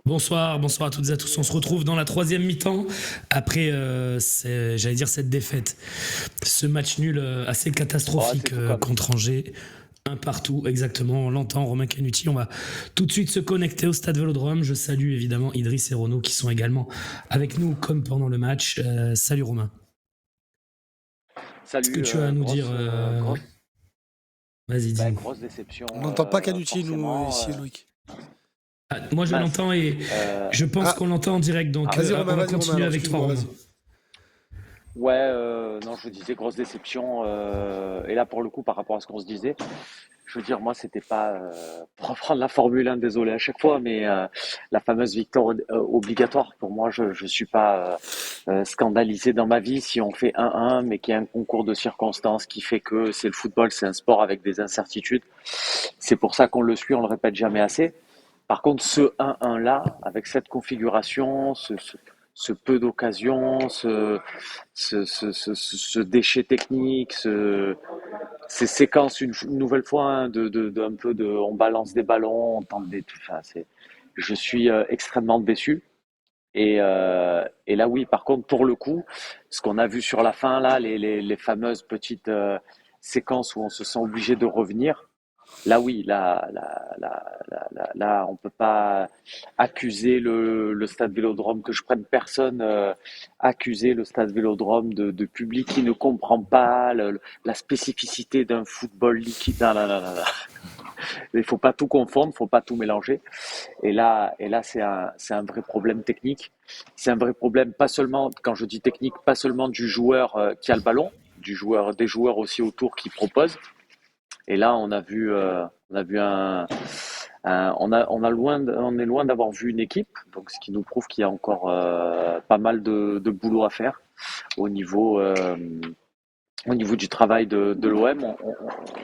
Bonsoir à toutes et à tous. On se retrouve dans la troisième mi-temps après, cette défaite. Ce match nul assez catastrophique contre Angers. Un partout, exactement. On l'entend, Romain Canuti. On va tout de suite se connecter au Stade Vélodrome. Je salue évidemment Idriss et Renaud qui sont également avec nous comme pendant le match. Salut Romain. Salut. Est-ce que tu as à nous dire Vas-y, dis. Grosse déception. On n'entend pas Canuti, nous, ici, Loïc. Moi, je l'entends et je pense qu'on l'entend en direct. Donc, vas-y, on va continuer avec toi, Romain. Ouais, non, je vous disais, grosse déception. Et là, pour le coup, par rapport à ce qu'on se disait, je veux dire, moi, c'était pas, pour reprendre la Formule 1, désolé à chaque fois, mais la fameuse victoire obligatoire, pour moi, je suis pas scandalisé dans ma vie si on fait 1-1, mais qu'il y a un concours de circonstances qui fait que c'est le football, c'est un sport avec des incertitudes. C'est pour ça qu'on le suit, on le répète jamais assez. Par contre, ce 1-1 là, avec cette configuration, ce peu d'occasions, ce déchet technique, ces séquences une nouvelle fois un peu de, on balance des ballons, on tente des, enfin, je suis extrêmement déçu. Et là, oui, par contre, pour le coup, ce qu'on a vu sur la fin là, les fameuses petites séquences où on se sent obligé de revenir. Là, oui, là, on peut pas accuser le Stade Vélodrome, que je prenne personne, accuser le Stade Vélodrome de public qui ne comprend pas la spécificité d'un football liquide. Non, non, non, non, non. Il faut pas tout confondre, faut pas tout mélanger. Et là, c'est un vrai problème technique. C'est un vrai problème, pas seulement, quand je dis technique, pas seulement du joueur qui a le ballon, des joueurs aussi autour qui proposent. Et là, on est loin d'avoir vu une équipe, donc ce qui nous prouve qu'il y a encore pas mal de boulot à faire au niveau du travail de l'OM.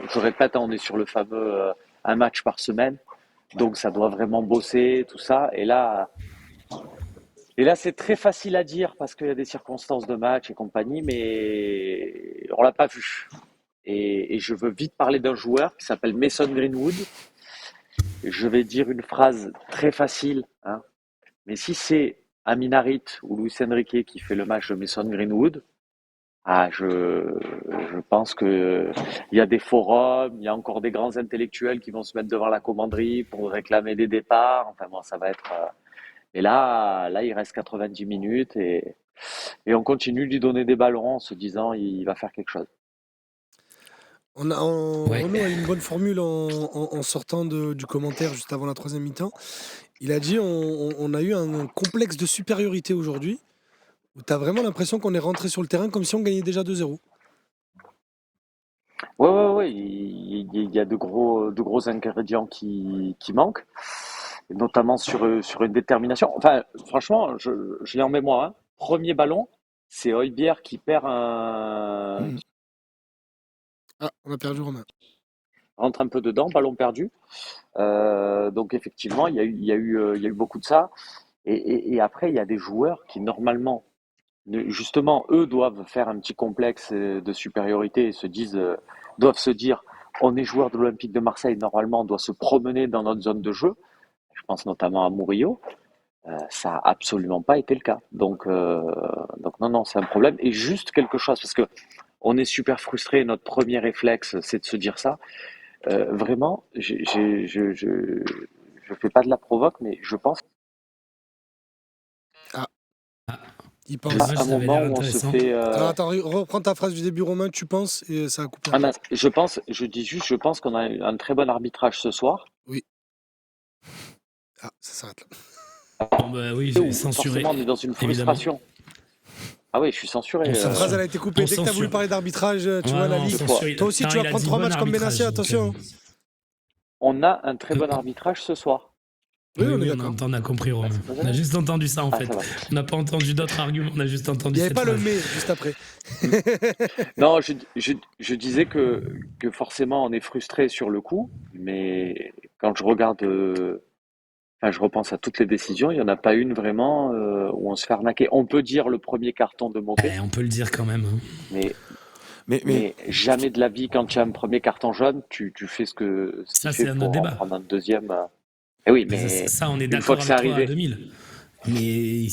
Je répète, on est sur le fameux un match par semaine, donc ça doit vraiment bosser, tout ça. Et là, c'est très facile à dire parce qu'il y a des circonstances de match et compagnie, mais on l'a pas vu. Et je veux vite parler d'un joueur qui s'appelle Mason Greenwood. Je vais dire une phrase très facile, hein, mais si c'est Amin Harit ou Luis Enrique qui fait le match de Mason Greenwood, je pense que il y a des forums, il y a encore des grands intellectuels qui vont se mettre devant la commanderie pour réclamer des départs. Enfin bon, ça va être. Et là, il reste 90 minutes et on continue de lui donner des ballons en se disant il va faire quelque chose. Renaud a une bonne formule en sortant du commentaire juste avant la troisième mi-temps. Il a dit on a eu un complexe de supériorité aujourd'hui où tu as vraiment l'impression qu'on est rentré sur le terrain comme si on gagnait déjà 2-0. Ouais. Il y a de gros ingrédients qui manquent, et notamment sur une détermination. Enfin, franchement, je l'ai en mémoire, hein. Premier ballon, c'est Højbjerg qui perd un. On a perdu Romain. Rentre un peu dedans, ballon perdu. Donc effectivement, il y a eu beaucoup de ça. Et après, il y a des joueurs qui normalement, justement, eux doivent faire un petit complexe de supériorité et doivent se dire, on est joueur de l'Olympique de Marseille, normalement, on doit se promener dans notre zone de jeu. Je pense notamment à Murillo. Ça n'a absolument pas été le cas. Donc non, c'est un problème. Et juste quelque chose, parce que on est super frustré. Notre premier réflexe, c'est de se dire ça. Vraiment, je fais pas de la provoque, mais je pense. Il pense. À un moment où on se fait. Attends, reprends ta phrase du début, Romain. Tu penses et ça a coupé. Je pense qu'on a un très bon arbitrage ce soir. Oui. Ça s'arrête là. Oui, censuré. Forcément, on est dans une frustration. Évidemment. Ah oui, je suis censuré. Cette phrase, elle a été coupée. Dès que tu as voulu parler d'arbitrage, tu vois, la Ligue. Toi aussi, tu vas prendre 3 matchs comme Benassi, attention. On a un très bon arbitrage ce soir. Oui, on a compris, Romain. On a juste entendu ça, en fait. On n'a pas entendu d'autres arguments, on a juste entendu ça. Il n'y avait pas le mais, juste après. Non, je disais que forcément, on est frustré sur le coup, mais quand je regarde... je repense à toutes les décisions, il n'y en a pas une vraiment où on se fait arnaquer. On peut dire le premier carton de Mopé. On peut le dire quand même. Hein. Mais jamais de la vie, quand tu as un premier carton jaune, tu fais ce qu'il Ça, fait c'est un autre pour en débat. prendre un deuxième. Et oui, Mais mais ça, on est une fois d'accord que c'est avec toi à arrivé, 2000. Mais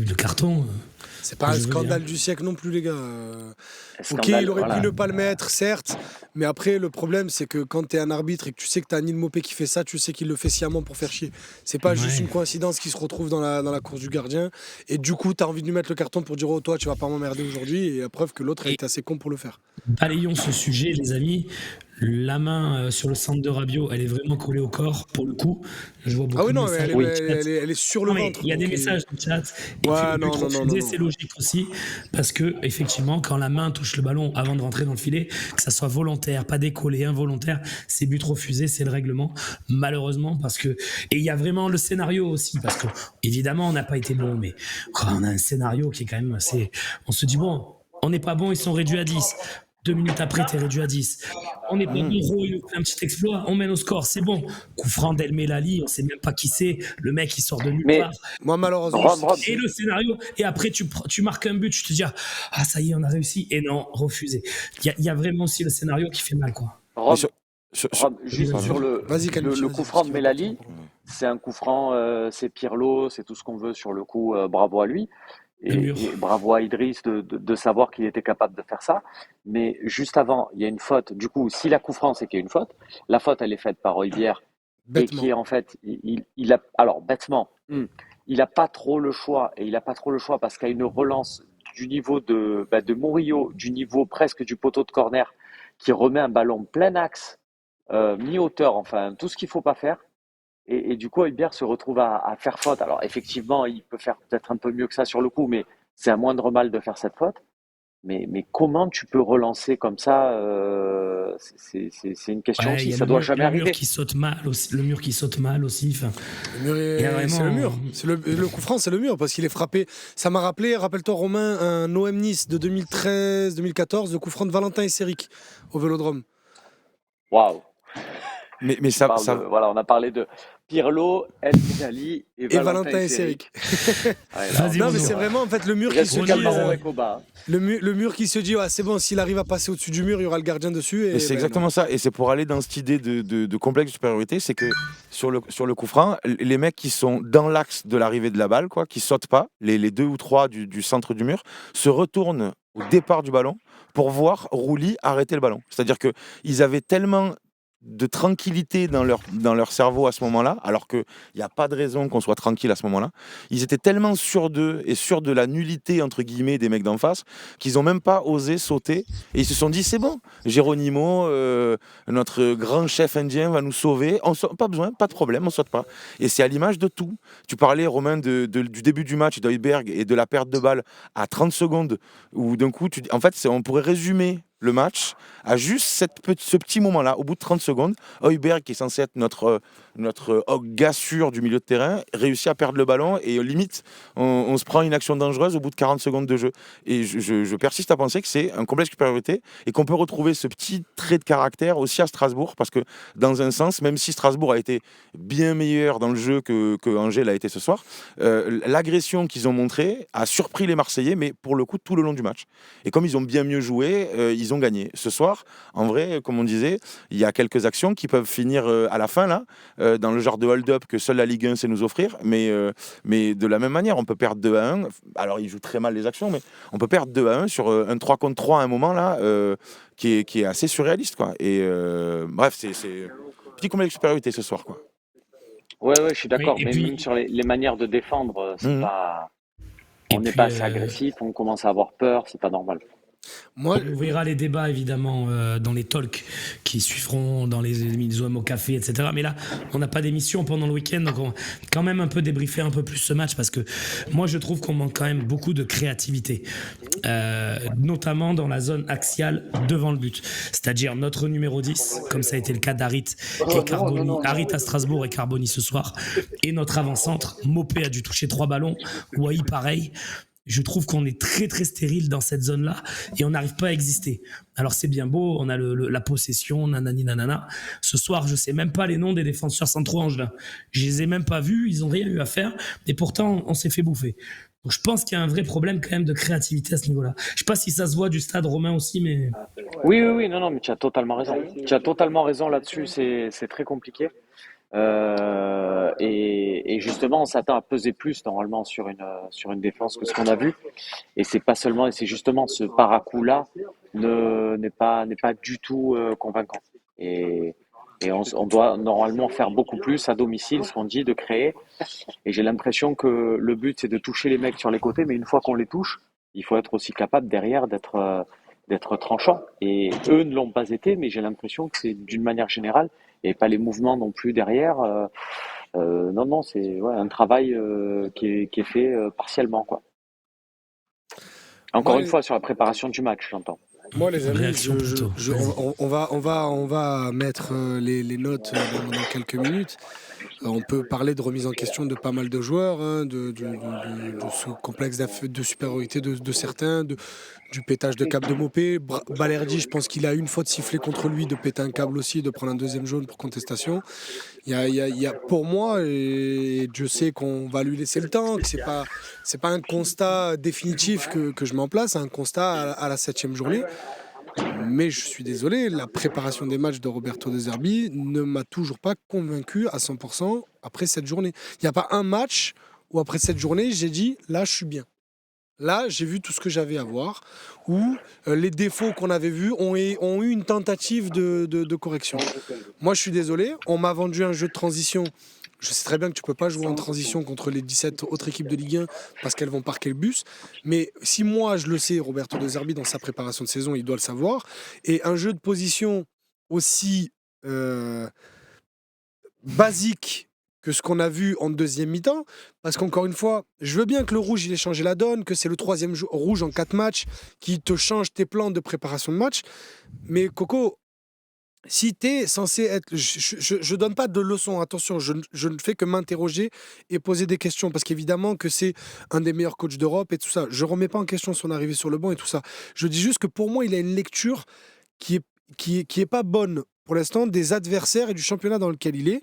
le carton, C'est pas un je veux bien. scandale du siècle non plus, les gars. Ok, il scandale, aurait pu voilà. ne pas le mettre, certes, mais après, le problème, c'est que quand tu es un arbitre et que tu sais que tu as Neil Maupay qui fait ça, tu sais qu'il le fait sciemment pour faire chier. C'est pas juste Ouais. une coïncidence qui se retrouve dans la course du gardien, et du coup, tu as envie de lui mettre le carton pour dire, oh, toi, tu vas pas m'emmerder aujourd'hui, et la preuve que l'autre a Et été assez con pour le faire. balayons ce sujet, les amis. La main sur le centre de Rabiot, elle est vraiment collée au corps, pour le coup. Je vois Ah beaucoup oui, de non, mais messages elle est, dans le Oui. chat. elle est sur le Non, mais ventre. il y a des Donc, messages dans le chat. Et puis ouais, le but non, non, non, non, refusé, non. c'est logique aussi. Parce que, effectivement, quand la main touche le ballon avant de rentrer dans le filet, que ça soit volontaire, pas décollé, involontaire, c'est but refusé, c'est le règlement. Malheureusement, parce que. Et il y a vraiment le scénario aussi. Parce que, évidemment, on n'a pas été bon. Mais quand on a un scénario qui est quand même assez. On se dit, bon, on n'est pas bon, ils sont réduits à 10. 2 minutes après, t'es réduit à 10. On est pas bon, Ro, il nous fait un petit exploit, on mène au score, c'est bon. Coup franc d'El Melali, on sait même pas qui c'est. Le mec, il sort de nulle Mais part. Moi, malheureusement, je sais Rome, qui Et c'est. le scénario, et après, tu marques un but, tu te dis, ah, ça y est, on a réussi. Et non, refusé. Il y a vraiment aussi le scénario qui fait mal, quoi. Mais Rome, Vas-y, juste sur vas-y. Vas-y, Kanichi, le vas-y, coup parce franc de qu'il va partir Melali, encore. c'est un coup franc, c'est Pirlo, c'est tout ce qu'on veut sur le coup, bravo à lui. Le mur. Et bravo à Idriss de savoir qu'il était capable de faire ça. Mais juste avant, il y a une faute. Du coup, si la coup franc, c'est qu'il y a une faute, la faute, elle est faite par Højbjerg et qui Bêtement. est en fait, il a, alors bêtement, il n'a pas trop le choix. Et il n'a pas trop le choix parce qu'il y a une relance du niveau de Murillo, du niveau presque du poteau de corner, qui remet un ballon plein axe, mi-hauteur, enfin, tout ce qu'il ne faut pas faire. Et du coup, Højbjerg se retrouve à faire faute. Alors, effectivement, il peut faire peut-être un peu mieux que ça sur le coup, mais c'est un moindre mal de faire cette faute. Mais comment tu peux relancer comme ça c'est une question Ouais, il aussi. y a Ça doit jamais le mur arriver. qui saute mal aussi. Le mur qui saute mal aussi. Enfin, Le mur il y a c'est le vraiment. mur. C'est le coup franc, c'est le mur parce qu'il est frappé. Ça m'a rappelé, rappelle-toi Romain, un OM Nice de 2013-2014, le coup franc de Valentin Esseric au Vélodrome. Waouh. mais Tu ça, parles de, ça, voilà, on a parlé de Pirlo, El Khelaifi et Et Valentin Valentin Esseric. Esseric. Ouais, là, Vas-y, Non, on mais nous. c'est vraiment en fait le mur il qui reste se que dit. Calvaron et Koba. Le mur qui se dit, ouais, c'est bon, s'il arrive à passer au-dessus du mur, il y aura le gardien dessus. mais Et c'est ben, exactement non. ça. Et c'est pour aller dans cette idée de complexe de supériorité, c'est que sur le coup franc, les mecs qui sont dans l'axe de l'arrivée de la balle, quoi, qui sautent pas, les deux ou trois du centre du mur, se retournent au départ du ballon pour voir Rouli arrêter le ballon. C'est-à-dire qu'ils avaient tellement de tranquillité dans leur cerveau à ce moment-là, alors qu'il n'y a pas de raison qu'on soit tranquille à ce moment-là. Ils étaient tellement sûrs d'eux et sûrs de la nullité, entre guillemets, des mecs d'en face, qu'ils n'ont même pas osé sauter. Et ils se sont dit, c'est bon, Geronimo, notre grand chef indien va nous sauver. Pas besoin, pas de problème, on saute pas. Et c'est à l'image de tout. Tu parlais, Romain, du début du match d'Højbjerg et de la perte de balle à 30 secondes, où d'un coup, en fait, on pourrait résumer le match à juste ce petit moment-là, au bout de 30 secondes. Højbjerg, qui est censé être notre gars sûr du milieu de terrain, réussit à perdre le ballon et limite, on se prend une action dangereuse au bout de 40 secondes de jeu. Et je persiste à penser que c'est un complexe de supériorité et qu'on peut retrouver ce petit trait de caractère aussi à Strasbourg, parce que dans un sens, même si Strasbourg a été bien meilleur dans le jeu que Angers l'a été ce soir, l'agression qu'ils ont montrée a surpris les Marseillais, mais pour le coup tout le long du match. Et comme ils ont bien mieux joué, ils ont gagné. Ce soir, en vrai, comme on disait, il y a quelques actions qui peuvent finir à la fin, là, dans le genre de hold-up que seule la Ligue 1 sait nous offrir, mais de la même manière, on peut perdre 2-1. Alors, ils jouent très mal les actions, mais on peut perdre 2-1 sur un 3 contre 3 à un moment, là, qui est assez surréaliste, quoi. Et bref, c'est petit complexe de supériorité ce soir, quoi. Ouais, je suis Oui, d'accord. et Mais même puis. sur les manières de défendre, c'est pas, Et on n'est puis pas assez agressif, on commence à avoir peur, c'est pas normal. Moi, on ouvrira les débats évidemment dans les talks qui suivront dans les émissions au café, etc. Mais là, on n'a pas d'émission pendant le week-end, donc on va quand même un peu débriefer un peu plus ce match parce que moi je trouve qu'on manque quand même beaucoup de créativité, notamment dans la zone axiale devant le but. C'est-à-dire notre numéro 10, comme ça a été le cas d'Harit et Carboni, Harit à Strasbourg et Carboni ce soir, et notre avant-centre, Maupay a dû toucher 3 ballons, Wai pareil. Je trouve qu'on est très très stérile dans cette zone-là et on n'arrive pas à exister. Alors c'est bien beau, on a la possession, nanani nanana. Ce soir, je sais même pas les noms des défenseurs centraux Angelins. Je les ai même pas vus, ils ont rien eu à faire et pourtant on s'est fait bouffer. Donc je pense qu'il y a un vrai problème quand même de créativité à ce niveau-là. Je sais pas si ça se voit du stade romain aussi, mais Oui, non, mais tu as totalement raison. Tu as totalement raison là-dessus, c'est très compliqué. Et justement, on s'attend à peser plus normalement sur une défense que ce qu'on a vu. Et c'est pas seulement, et c'est justement ce para-coup-là n'est pas du tout convaincant. Et, et on doit normalement faire beaucoup plus à domicile, ce qu'on dit, de créer. Et j'ai l'impression que le but, c'est de toucher les mecs sur les côtés, mais une fois qu'on les touche, il faut être aussi capable derrière d'être tranchant. Et eux ne l'ont pas été, mais j'ai l'impression que c'est d'une manière générale, et pas les mouvements non plus derrière. Non, c'est un travail qui est fait partiellement, quoi. Encore Moi, une fois, sur la préparation du match, j'entends. les amis, réaction plutôt. on va mettre les notes dans quelques minutes. On peut parler de remise en question de pas mal de joueurs, hein, de ce complexe de supériorité de certains, du pétage de câble de Mopé. Balerdi, je pense qu'il a une faute sifflée contre lui, de péter un câble aussi, de prendre un deuxième jaune pour contestation. Pour moi, et Dieu sait qu'on va lui laisser le temps, que c'est pas un constat définitif que je mets en place, c'est un constat à la 7e journée. Mais je suis désolé, la préparation des matchs de Roberto De Zerbi ne m'a toujours pas convaincu à 100% après cette journée. Il n'y a pas un match où après cette journée, j'ai dit là, je suis bien. Là, j'ai vu tout ce que j'avais à voir, où les défauts qu'on avait vus ont eu une tentative de correction. Moi, je suis désolé, on m'a vendu un jeu de transition. Je sais très bien que tu peux pas jouer en transition contre les 17 autres équipes de Ligue 1 parce qu'elles vont parquer le bus. Mais si moi, je le sais, Roberto De Zerbi, dans sa préparation de saison, il doit le savoir. Et un jeu de position aussi basique que ce qu'on a vu en deuxième mi-temps, parce qu'encore une fois, je veux bien que le rouge il ait changé la donne, que c'est le troisième rouge en 4 matchs qui te change tes plans de préparation de match, mais Coco, si tu es censé être... Je donne pas de leçons, attention, je ne fais que m'interroger et poser des questions, parce qu'évidemment que c'est un des meilleurs coachs d'Europe et tout ça. Je remets pas en question son arrivée sur le banc et tout ça. Je dis juste que pour moi, il a une lecture qui est pas bonne pour l'instant des adversaires et du championnat dans lequel il est.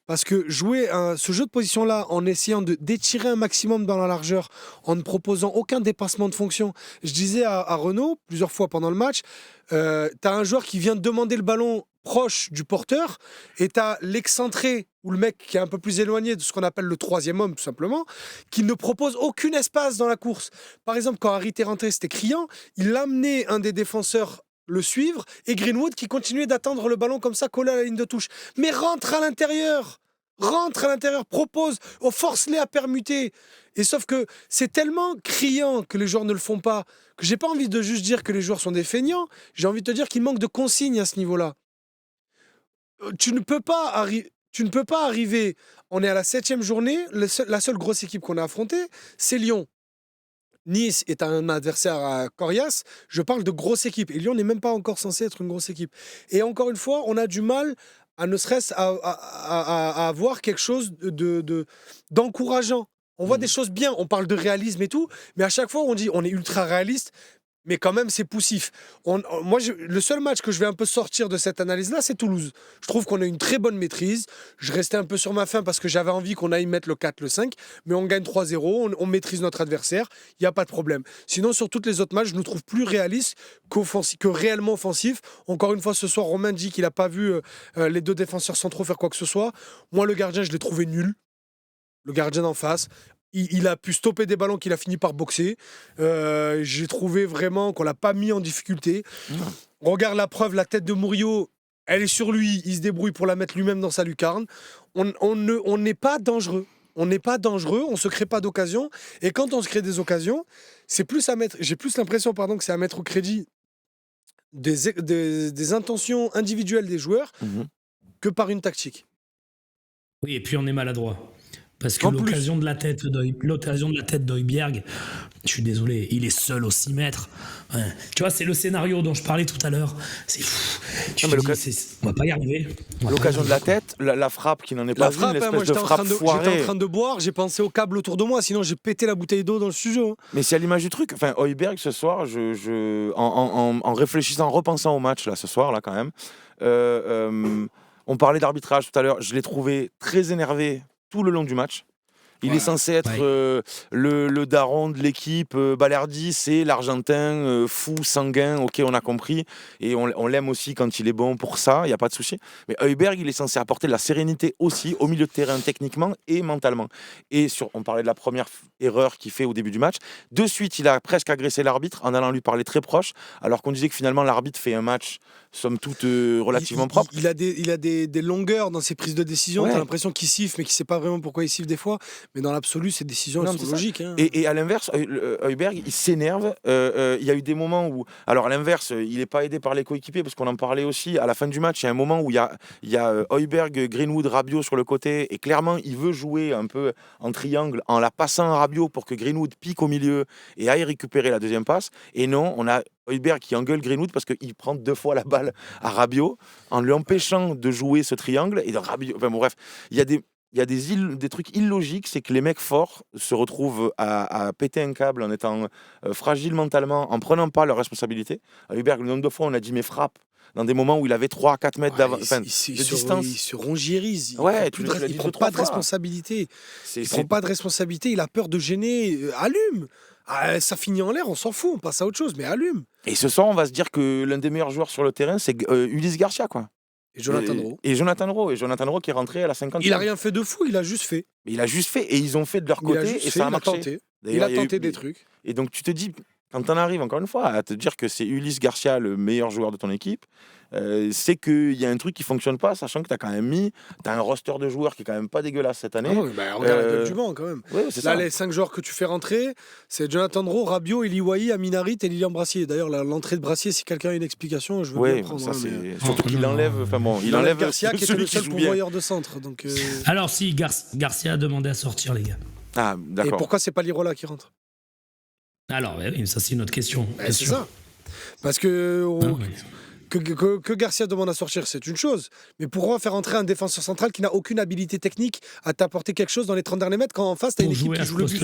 Parce que jouer ce jeu de position-là en essayant d'étirer un maximum dans la largeur, en ne proposant aucun dépassement de fonction. Je disais à Renaud, plusieurs fois pendant le match, tu as un joueur qui vient de demander le ballon proche du porteur, et tu as l'excentré, ou le mec qui est un peu plus éloigné de ce qu'on appelle le troisième homme, tout simplement, qui ne propose aucun espace dans la course. Par exemple, quand Harit est rentré, c'était criant, il amenait un des défenseurs le suivre, et Greenwood qui continuait d'attendre le ballon comme ça, collé à la ligne de touche. Mais rentre à l'intérieur, propose, force-les à permuter. Et sauf que c'est tellement criant que les joueurs ne le font pas, que j'ai pas envie de juste dire que les joueurs sont des feignants, j'ai envie de te dire qu'il manque de consignes à ce niveau-là. Tu ne peux pas arriver, on est à la 7e journée, la seule grosse équipe qu'on a affrontée, c'est Lyon. Nice est un adversaire coriace, je parle de grosse équipe. Et Lyon n'est même pas encore censé être une grosse équipe. Et encore une fois, on a du mal à ne serait-ce à avoir quelque chose d'encourageant. On voit des choses bien, on parle de réalisme et tout, mais à chaque fois on dit on est ultra réaliste, mais quand même c'est poussif. Le seul match que je vais un peu sortir de cette analyse-là, c'est Toulouse. Je trouve qu'on a une très bonne maîtrise. Je restais un peu sur ma faim parce que j'avais envie qu'on aille mettre le 4, le 5, mais on gagne 3-0, on maîtrise notre adversaire, il n'y a pas de problème. Sinon, sur toutes les autres matchs, je nous trouve plus réalistes que réellement offensifs. Encore une fois, ce soir, Romain dit qu'il n'a pas vu les deux défenseurs centraux faire quoi que ce soit. Moi, le gardien, je l'ai trouvé nul. Le gardien d'en face. Il a pu stopper des ballons qu'il a fini par boxer. J'ai trouvé vraiment qu'on l'a pas mis en difficulté. Regarde la preuve, la tête de Murillo, elle est sur lui. Il se débrouille pour la mettre lui-même dans sa lucarne. On n'est pas dangereux. On n'est pas dangereux, on se crée pas d'occasion. Et quand on se crée des occasions, j'ai plus l'impression que c'est à mettre au crédit des intentions individuelles des joueurs que par une tactique. Oui, et puis on est maladroit. Parce que En plus. l'occasion de la tête d'Højbjerg, je suis désolé, il est seul au 6 mètres. Ouais. Tu vois, c'est le scénario dont je parlais tout à l'heure. C'est fou. On va pas y arriver. L'occasion de la tête, la frappe qui n'en est pas La une, frappe, l'espèce moi de frappe j'étais foirée. en train de boire, j'ai pensé au câble autour de moi, sinon j'ai pété la bouteille d'eau dans le studio. Hein. Mais c'est à l'image du truc. Enfin, Højbjerg, ce soir, en réfléchissant, en repensant au match, là, ce soir, là, quand même, on parlait d'arbitrage tout à l'heure. Je l'ai trouvé très énervé tout le long du match. Il est censé être le daron de l'équipe. Balerdi, c'est l'Argentin fou, sanguin. Ok, on a compris. Et on l'aime aussi quand il est bon pour ça. Il n'y a pas de souci. Mais Højbjerg, il est censé apporter de la sérénité aussi au milieu de terrain, techniquement et mentalement. Et on parlait de la première erreur qu'il fait au début du match. De suite, il a presque agressé l'arbitre en allant lui parler très proche, alors qu'on disait que finalement l'arbitre fait un match somme toute relativement propre. Il a des longueurs dans ses prises de décision. Ouais. T'as l'impression qu'il siffle, mais qu'il sait pas vraiment pourquoi il siffle des fois. Mais dans l'absolu, ses décisions elles sont logiques. Hein. Et à l'inverse, Højbjerg, il s'énerve. Il y a eu des moments où, alors à l'inverse, il n'est pas aidé par les coéquipiers parce qu'on en parlait aussi à la fin du match. Il y a un moment où il y a Højbjerg, Greenwood, Rabiot sur le côté, et clairement il veut jouer un peu en triangle en la passant à Rabiot pour que Greenwood pique au milieu et aille récupérer la deuxième passe. Et non, on a Højbjerg qui engueule Greenwood parce qu'il prend 2 fois la balle à Rabiot en lui empêchant de jouer ce triangle. Et de Rabiot, enfin bon, bref, il y a des trucs illogiques, c'est que les mecs forts se retrouvent à péter un câble en étant fragiles mentalement, en prenant pas leurs responsabilités. Højbjerg, le nombre de fois, on a dit mais frappe dans des moments où il avait 3 à 4 mètres de distance. Il se rongiérise. Il prend pas de responsabilité. Il prend pas de responsabilité. Il a peur de gêner. Allume. Ah, ça finit en l'air, on s'en fout, on passe à autre chose, mais allume. Et ce soir, on va se dire que l'un des meilleurs joueurs sur le terrain, c'est Ulysse Garcia, quoi. Et Jonathan Rowe. Et Jonathan Rowe qui est rentré à la 50e. Il a rien fait de fou, il a juste fait. Mais il a juste fait, et ils ont fait de leur côté, et ça a marché. Il a tenté des trucs. Et donc tu te dis, quand t'en arrives encore une fois à te dire que c'est Ulysse Garcia le meilleur joueur de ton équipe, c'est qu'il y a un truc qui fonctionne pas, sachant que t'as un roster de joueurs qui est quand même pas dégueulasse cette année. Regarde la gueule du banc quand même. Ouais, c'est ça. Les 5 joueurs que tu fais rentrer, c'est Jonathan Rowe, Rabiot, Eli Wahi, Aminarit et Lilian Brassier. D'ailleurs, l'entrée de Brassier, si quelqu'un a une explication, je veux bien prendre. Ça, surtout qu'il enlève. Enfin bon, il enlève Garcia qui était le seul joue pourvoyeur de centre. Donc, Alors si, Garcia a demandé à sortir, les gars. Ah, d'accord. Et pourquoi c'est pas Lirola qui rentre? Alors, oui, ça c'est une autre question. C'est ça. Parce que Garcia demande à sortir, c'est une chose. Mais pourquoi faire entrer un défenseur central qui n'a aucune habilité technique à t'apporter quelque chose dans les 30 derniers mètres quand en face, t'as une équipe qui joue le but?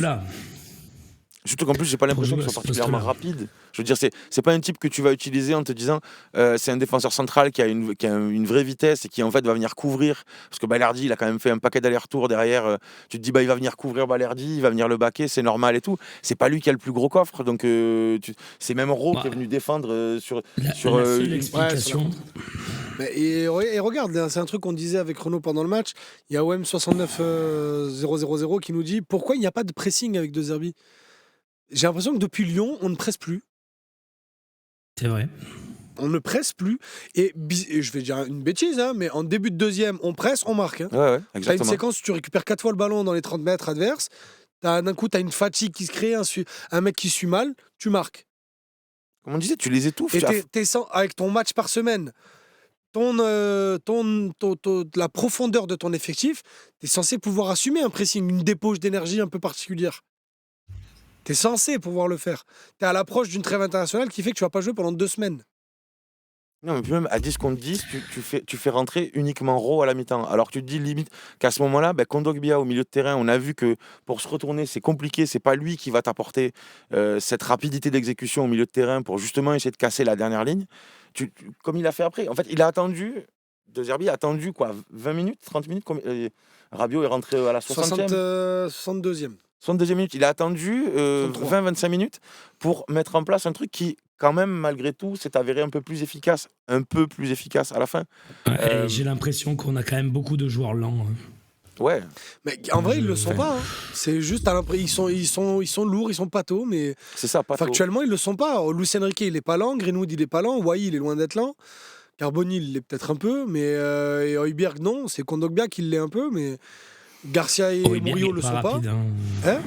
Surtout qu'en plus, j'ai pas l'impression qu'ils sont particulièrement rapides. Je veux dire, c'est pas un type que tu vas utiliser en te disant c'est un défenseur central qui a une vraie vitesse et qui en fait va venir couvrir. Parce que Balerdi, il a quand même fait un paquet d'allers-retours derrière. Tu te dis, il va venir couvrir Balerdi, il va venir le baquer, c'est normal et tout. C'est pas lui qui a le plus gros coffre. Donc c'est même Rowe qui est venu défendre sur la seule explication. Et regarde, c'est un truc qu'on disait avec Renaud pendant le match. Il y a OM 69000 qui nous dit pourquoi il n'y a pas de pressing avec De Zerbi. J'ai l'impression que depuis Lyon, on ne presse plus. C'est vrai. On ne presse plus. Et je vais dire une bêtise, hein, mais en début de deuxième, on presse, on marque. Hein. Ouais, exactement. T'as une séquence où tu récupères 4 fois le ballon dans les 30 mètres adverses. D'un coup, t'as une fatigue qui se crée, un mec qui suit mal, tu marques. Comme on disait, tu les étouffes. Et avec ton match par semaine, la profondeur de ton effectif, t'es censé pouvoir assumer un pressing, une dépauche d'énergie un peu particulière. T'es censé pouvoir le faire. T'es à l'approche d'une trêve internationale qui fait que tu vas pas jouer pendant 2 semaines. Non, mais puis même à 10 contre 10, tu fais rentrer uniquement Rowe à la mi-temps. Alors tu te dis limite qu'à ce moment-là, Kondogbia au milieu de terrain, on a vu que pour se retourner, c'est compliqué. C'est pas lui qui va t'apporter cette rapidité d'exécution au milieu de terrain pour justement essayer de casser la dernière ligne. Comme il a fait après. En fait, il a attendu. De Zerbi a attendu quoi, 20 minutes, 30 minutes. Rabiot est rentré à la 60e. 62e. 62e minute, il a attendu 20-25 minutes pour mettre en place un truc qui, quand même, malgré tout, s'est avéré un peu plus efficace à la fin. J'ai l'impression qu'on a quand même beaucoup de joueurs lents. Ouais. Mais en vrai, ils le sont pas. Hein. C'est juste à l'impression ils sont lourds, ils sont pâteaux, mais c'est ça, factuellement, ils le sont pas. Luis Enrique, il est pas lent, Greenwood, il est pas lent, Wahi, il est loin d'être lent. Carboni, il l'est peut-être un peu, mais et Højbjerg, non, c'est Kondogbia qui l'est un peu, mais Garcia et Murillo le sont rapide, pas. Hein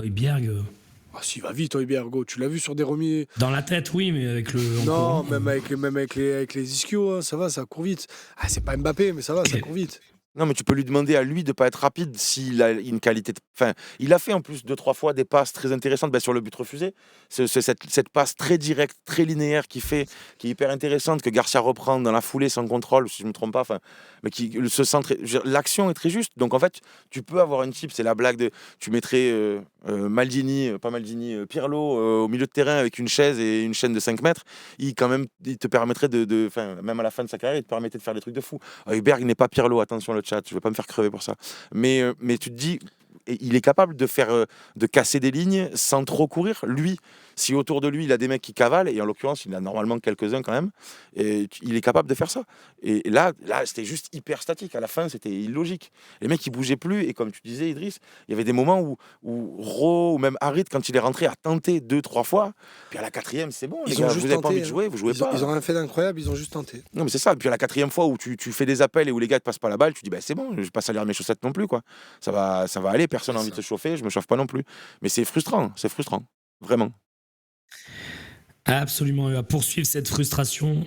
Højbjerg. Ah, si, va vite, Højbjerg, go. Tu l'as vu sur des remis. Dans la tête, oui, mais avec le. Non, même avec les ischios, hein, ça va, ça court vite. Ah, c'est pas Mbappé, mais ça va, ça court vite. Non, mais tu peux lui demander à lui de pas être rapide s'il a une qualité. Enfin, il a fait en plus 2-3 fois des passes très intéressantes sur le but refusé. C'est cette passe très directe, très linéaire qui est hyper intéressante, que Garcia reprend dans la foulée sans contrôle, si je ne me trompe pas. Enfin, mais ce centre, l'action est très juste. Donc en fait, tu peux avoir une type, c'est la blague de. Tu mettrais Pirlo au milieu de terrain avec une chaise et une chaîne de 5 mètres. Il te permettrait même à la fin de sa carrière, il te permettait de faire des trucs de fou. Heuberg n'est pas Pirlo, attention le chat, je vais pas me faire crever pour ça. Mais tu te dis, il est capable de casser des lignes sans trop courir. Lui, si autour de lui, il a des mecs qui cavalent, et en l'occurrence, il a normalement quelques-uns quand même, et il est capable de faire ça. Et là, c'était juste hyper statique. À la fin, c'était illogique. Les mecs, ils bougeaient plus, et comme tu disais, Idriss, il y avait des moments où Ro ou même Harit, quand il est rentré, a tenté 2-3 fois, puis à la 4e, c'est bon, les gars, vous n'avez pas envie de jouer, vous jouez pas. Ils ont rien fait d'incroyable, ils ont juste tenté. Non, mais c'est ça. Puis à la 4e fois où tu fais des appels et où les gars ne passent pas la balle, tu dis c'est bon, je vais pas salir mes chaussettes non plus, quoi. Ça va aller, personne n'a envie de se chauffer, je me chauffe pas non plus. Mais c'est frustrant, vraiment. Absolument, à poursuivre cette frustration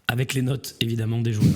avec les notes évidemment des joueurs.